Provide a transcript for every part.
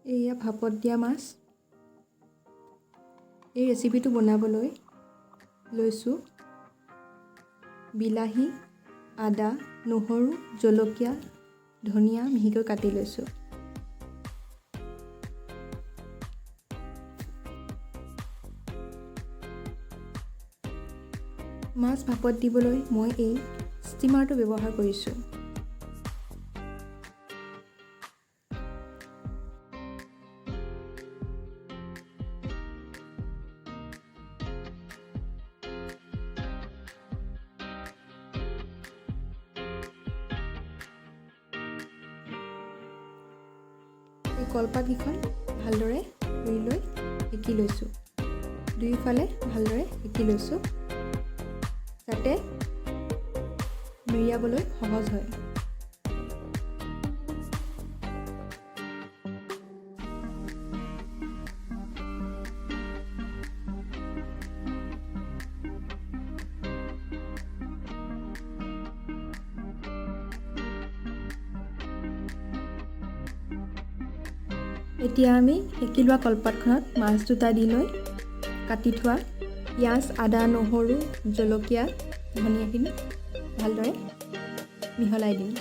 এয়া ভাপত দিয়া মাছ। এই ৰেচিপিটো বনাবলৈ লৈছোঁ বিলাহী, আদা, নহৰু, জলকীয়া, ধনিয়া মিহিকৈ কাটি লৈছোঁ। মাছ ভাপত দিবলৈ মই এই ষ্টিমাৰটো ব্যৱহাৰ কৰিছোঁ। এই কলপাতকেইখন ভালদৰে ধুই লৈ সেকি লৈছোঁ। দুয়োফালে ভালদৰে সেকি লৈছোঁ যাতে মেৰিয়াবলৈ সহজ হয়। এতিয়া আমি সেকি লোৱা কলপাতখনত মাছ দুটা দি লৈ কাটি থোৱা পিঁয়াজ, আদা, নহৰু, জলকীয়া, ধনিয়াখিনি ভালদৰে মিহলাই দিম।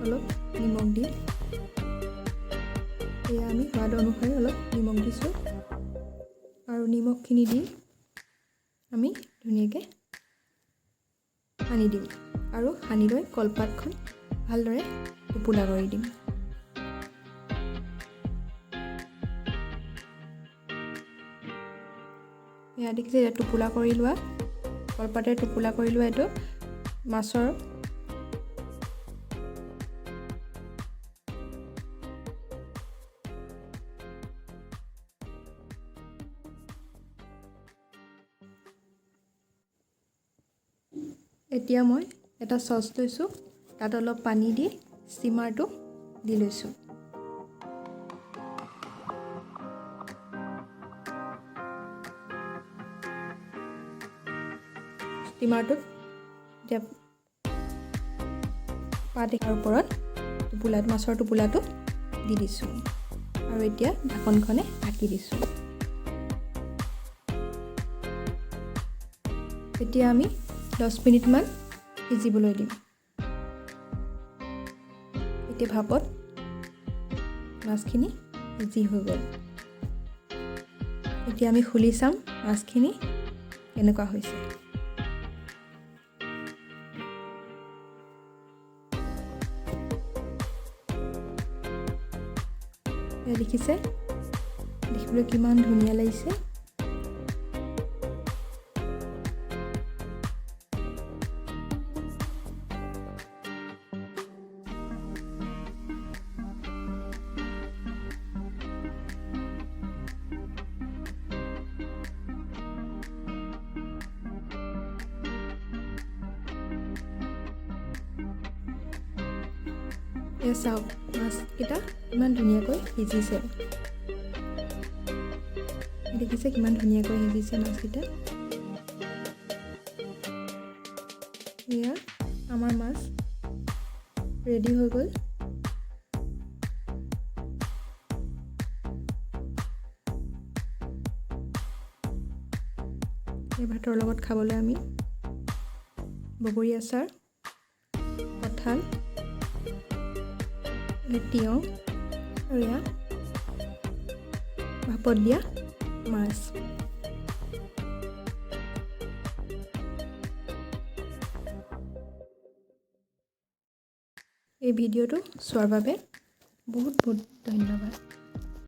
অলপ নিমখ দি এয়া আমি সোৱাদ অনুসৰি অলপ নিমখ দিছোঁ আৰু নিমখখিনি দি আমি ধুনীয়াকৈ সানি দিম আৰু সানি লৈ কলপাতখন ভালদৰে টোপোলা কৰি দিম। এয়া দেখিছে, এতিয়া টোপোলা কৰি লোৱা কলপাতেৰে টোপোলা কৰি লোৱা এইটো মাছৰ এতিয়া মই এটা চচ লৈছোঁ, তাত অলপ পানী দি ষ্টিমাৰটো দি লৈছোঁ। ষ্টিমাৰটোত এতিয়া পাত এটাৰ ওপৰত মাছৰ টোপোলাটো দি দিছোঁ আৰু এতিয়া ঢাকনখনে ঢাকি দিছোঁ। এতিয়া আমি 10 মিনিটমান সিজিবলৈ দিম। এতিয়া ভাপত মাছখিনি সিজি হৈ গ'ল। এতিয়া আমি খুলি চাম মাছখিনি কেনেকুৱা হৈছে। দেখিছে, দেখিবলৈ কিমান ধুনীয়া লাগিছে। এই চাওক মাছকেইটা ইমান ধুনীয়াকৈ সিজিছে। দেখিছে কিমান ধুনীয়াকৈ সিজিছে মাছকেইটা। এয়া আমাৰ মাছ ৰেডি হৈ গ'ল। এই ভাতৰ লগত খাবলৈ আমি বগৰী আচাৰ, কঁঠাল, তিয়ঁহ আৰু এয়া ভাপত দিয়া মাছ। এই ভিডিঅ'টো চোৱাৰ বাবে বহুত বহুত ধন্যবাদ।